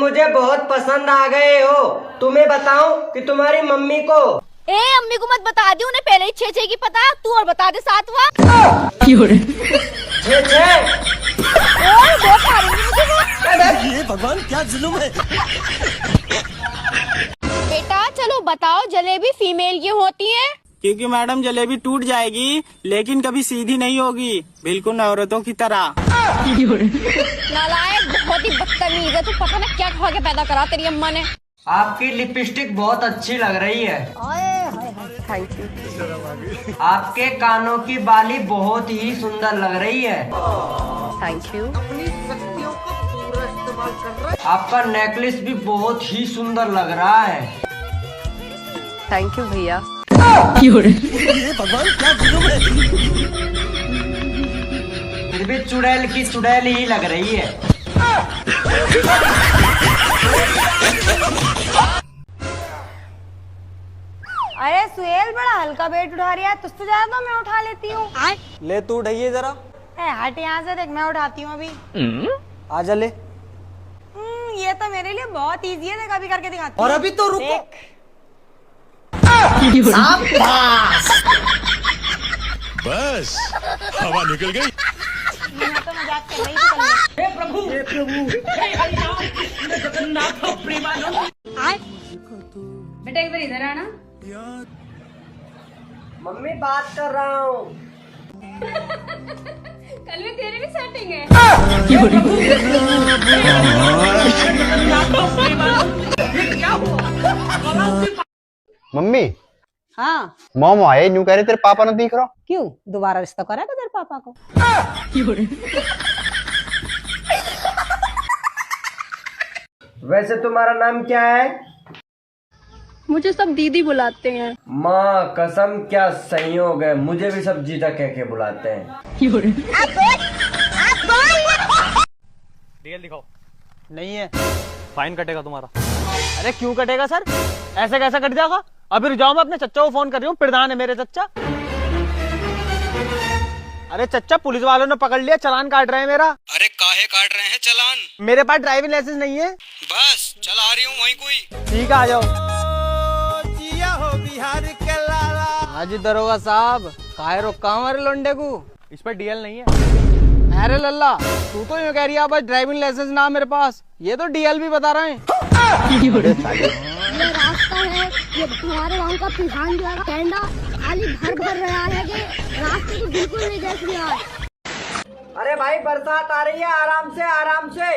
मुझे बहुत पसंद आ गए हो। तुम्हें बताऊं कि तुम्हारी मम्मी को। अम्मी को मत बता दी, उन्हें पहले ही 6 की पता। तू और बता दे 7वां। ये भगवान क्या जुल्म है। बेटा चलो बताओ, जलेबी फीमेल की होती है? क्योंकि मैडम जलेबी टूट जाएगी लेकिन कभी सीधी नहीं होगी, बिल्कुल औरतों की तरह। नालायक, बहुत ही बदतमीज है तू। पता नहीं क्या खा के पैदा करा तेरी अम्मा ने। आपकी लिपस्टिक बहुत अच्छी लग रही है। Thank you. आपके कानों की बाली बहुत ही सुंदर लग रही है। Thank you. आपका नेकलेस भी बहुत ही सुंदर लग रहा है। थैंक यू भैया। ये भगवान क्या जुल्म है। फिर भी चुड़ैल की चुड़ैल ही लग रही है। अरे सुहेल, बड़ा हल्का वेट उठा रही है। तुझसे ज्यादा तो मैं उठा लेती हूँ। ले तू उठाइए जरा। हट यहाँ से, देख मैं उठाती हूँ अभी। आजा ले। ये तो मेरे लिए बहुत इजी है, देख अभी करके दिखाती हूँ। और अभी तो रुको। बस हवा निकल गई। मैं तो मजाक कर रही थी। हे प्रभु, हे प्रभु, हे हरिनाम कृष्ण जगन्नाथ प्रेमानंद। बेटा एक बार इधर आना। मम्मी बात कर रहा हूँ। कल में तेरे भी सेटिंग है। हे प्रभु, हे जगन्नाथ प्रेमानंद। ये क्या हुआ? मम्मी, हाँ मोमो आए न्यू कह रहे तेरे पापा ने दिख रहा। क्यों, दोबारा रिश्ता करेगा तेरे पापा को? वैसे तुम्हारा नाम क्या है? मुझे सब दीदी बुलाते हैं। माँ कसम, क्या संयोग है, मुझे भी सब जीजा कह के बुलाते हैं। डीएल दिखाओ। नहीं है, फाइन कटेगा तुम्हारा। अरे क्यों कटेगा सर, ऐसे कैसा कट जाएगा? अभी रुक जाओ, मैं अपने चच्चा को फोन कर रही हूँ। प्रधान है मेरे चच्चा। अरे चच्चा, पुलिस वालों ने पकड़ लिया, चालान काट रहे हैं मेरा। अरे काहे काट रहे हैं चालान? मेरे पास ड्राइविंग लाइसेंस नहीं है। बस चला रही हूँ वहीं कोई। ठीक है, आ जाओ। जिया हो बिहार के लाला। हाँ जी दरोगा साहब, काहे रोका हमारे लोंडे को? इस पर डीएल नहीं है। अरे लल्ला, तू तो यूँ कह रही है बस ड्राइविंग लाइसेंस ना मेरे पास, ये तो डीएल भी बता रहे हैं। ये रास्ता है, ये तुम्हारे गाँव का प्रधान जो है कैंडा खाली भर रहा है कि रास्ते को बिल्कुल नहीं देख रहा है। अरे भाई बरसात आ रही है, आराम से आराम से।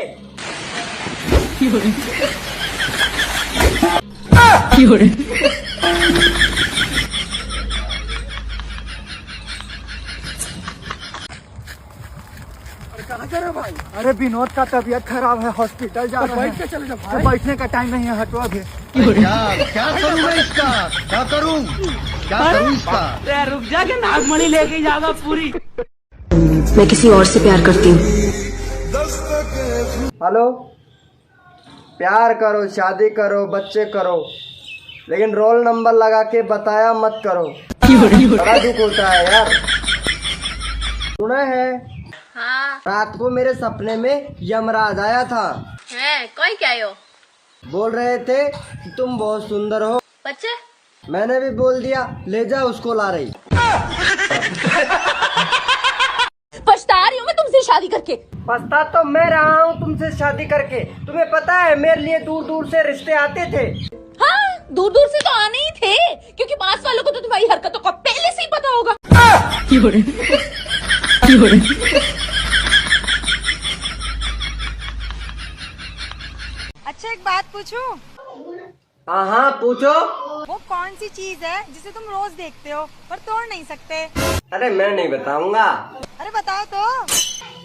कहाँ जा रहे हो भाई? अरे विनोद का तबीयत खराब है, हॉस्पिटल जा रहे हैं। बैठ के चले जाओ भाई। बैठने का टाइम नहीं है, हटो अभी। क्या करूँ मैं इसका, क्या करूँ इसका? रुक जा के नागमणि लेके जाएगा पूरी। मैं किसी और से प्यार करती हूँ। हेलो, प्यार करो, शादी करो, बच्चे करो, लेकिन रोल नंबर लगा के बताया मत करो। बड़ा दुख होता है यार। सुना है? हाँ रात को मेरे सपने में यमराज आया था। है, कोई क्या हो? बोल रहे थे कि तुम बहुत सुंदर हो। बच्चे मैंने भी बोल दिया, ले जा उसको ला रही। पछता रही हूँ मैं तुमसे शादी करके। पछता तो मैं रहा हूँ तुमसे शादी करके। तुम्हें पता है मेरे लिए दूर दूर से रिश्ते आते थे। हाँ, दूर दूर से तो आने ही थे, क्योंकि पास वालों को तो तुम्हारी हरकतों का पहले से ही पता होगा। अच्छा एक बात पूछूं? हाँ पूछो। वो कौन सी चीज है जिसे तुम रोज देखते हो पर तोड़ नहीं सकते? अरे मैं नहीं बताऊंगा। अरे बताओ तो।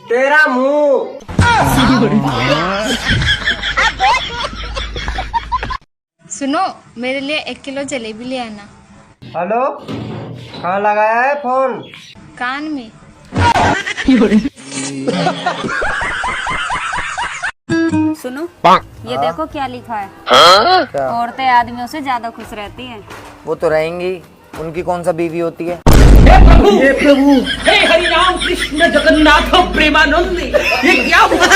तेरा मुंह। सुनो, मेरे लिए 1 किलो जलेबी ले आना। हेलो, कहाँ लगाया है फोन? कान में। सुनो, ये देखो क्या लिखा है। औरतें आदमियों से ज्यादा खुश रहती हैं। वो तो रहेंगी, उनकी कौन सा बीवी होती है? हे प्रभु, हे हरिनाम कृष्ण जगन्नाथ प्रेमानंद। ये क्या हुआ?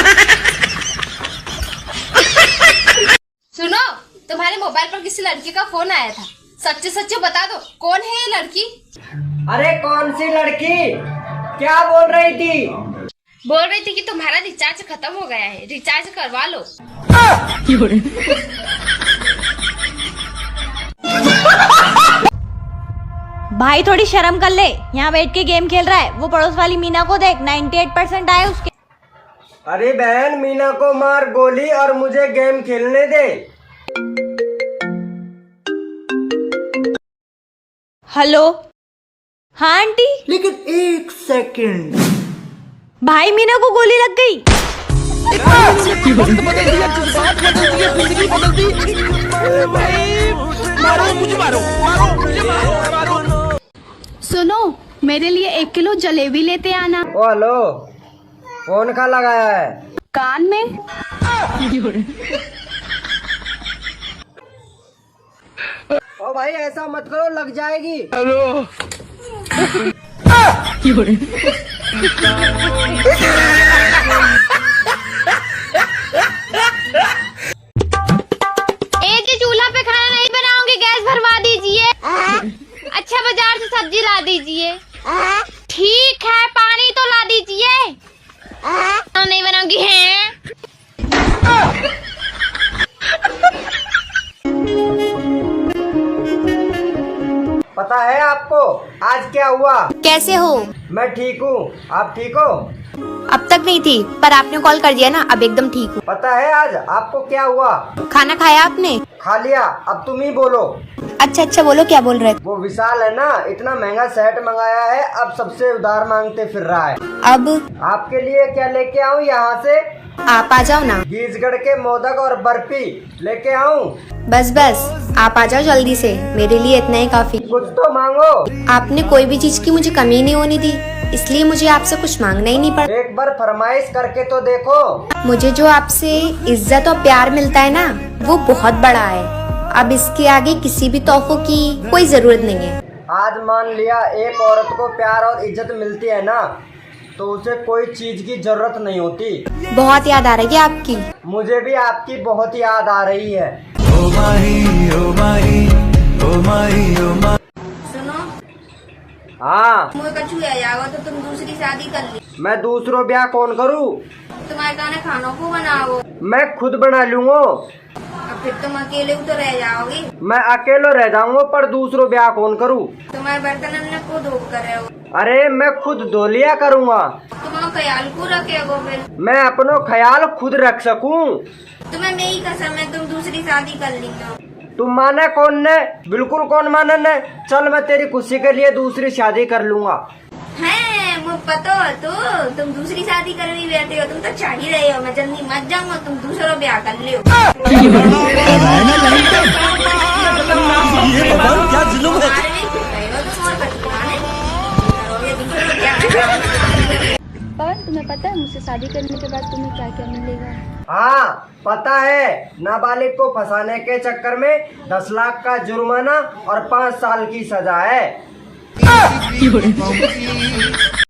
मोबाइल पर किसी लड़की का फोन आया था। सच्चे सच्चे बता दो, कौन है ये लड़की? अरे कौन सी लड़की? क्या बोल रही थी? बोल रही थी कि तुम्हारा रिचार्ज खत्म हो गया है, रिचार्ज करवा लो। भाई थोड़ी शर्म कर ले, यहाँ बैठ के गेम खेल रहा है। वो पड़ोस वाली मीना को देख, 98% आए उसके। अरे बहन, मीना को मार गोली और मुझे गेम खेलने दे। हेलो, हाँ आंटी। लेकिन 1 सेकंड। भाई मीना को गोली लग गई। सुनो, मेरे लिए 1 किलो जलेबी लेते आना। ओ हेलो, फोन का लगाया है? कान में। ओ भाई ऐसा मत करो, लग जाएगी। एक ही चूल्हा पे खाना नहीं बनाऊंगी, गैस भरवा दीजिए। अच्छा बाजार से सब्जी ला दीजिए। ठीक है, पानी तो ला दीजिए। नहीं बनाऊंगी है। पता है आपको आज क्या हुआ? कैसे हो? मैं ठीक हूँ, आप ठीक हो? अब तक नहीं थी, पर आपने कॉल कर दिया ना, अब एकदम ठीक हूँ। पता है आज आपको क्या हुआ? खाना खाया आपने? खा लिया, अब तुम ही बोलो। अच्छा बोलो, क्या बोल रहे थे? वो विशाल है ना, इतना महंगा सेट मंगाया है, अब सबसे उधार मांगते फिर रहा है। अब आपके लिए क्या लेके आऊँ यहाँ से? आप आ जाओ ना। घीसगढ़ के मोदक और बर्फी लेके आऊँ? बस आप आ जाओ जल्दी से, मेरे लिए इतना ही काफी। कुछ तो मांगो। आपने कोई भी चीज की मुझे कमी नहीं होनी दी, इसलिए मुझे आपसे कुछ मांगना ही नहीं पड़ा। एक बार फरमाइश करके तो देखो। मुझे जो आपसे इज्जत और प्यार मिलता है ना, वो बहुत बड़ा है। अब इसके आगे किसी भी तोहफों की कोई जरूरत नहीं है। आज मान लिया एक औरत को प्यार और इज्जत मिलती है ना, तो उसे कोई चीज की जरूरत नहीं होती। बहुत याद आ रही है आपकी। मुझे भी आपकी बहुत याद आ रही है। सुनो, हाँ, मुझे कछु आ जाओ तो तुम दूसरी शादी कर ली। मैं दूसरों ब्याह कौन करूँ? तुम्हारे गाने खानों को बनाओ। मैं खुद बना लूँगा। अब फिर तुम अकेले तो रह जाओगे। मैं अकेले रह जाऊंगा, पर दूसरों ब्याह कौन करूँ? तुम्हारे बर्तन हमने खुद धो कर रहे हो। अरे मैं खुद धो लिया करूँगा। तुम्हारा ख्याल को रखेगो फिर। मैं अपनो ख्याल खुद रख सकूं। तुम्हें मेरी कसम है, तुम दूसरी शादी कर ली। तुम माने कौन ने? बिल्कुल कौन माने ने। चल मैं तेरी खुशी के लिए दूसरी शादी कर लूंगा। है मुझे पता हो, तो तुम दूसरी शादी कर भी बैठे हो। तुम तो चाह ही रहे हो मैं जल्दी मत जाऊंगा, तुम दूसरा ब्याह कर ले। ये भगवान क्या जुल्म है। पर तुम्हें पता है मुझसे शादी करने के बाद तुम्हें क्या क्या मिलेगा? हाँ पता है, नाबालिग को फंसाने के चक्कर में 10 लाख का जुर्माना और 5 साल की सजा है।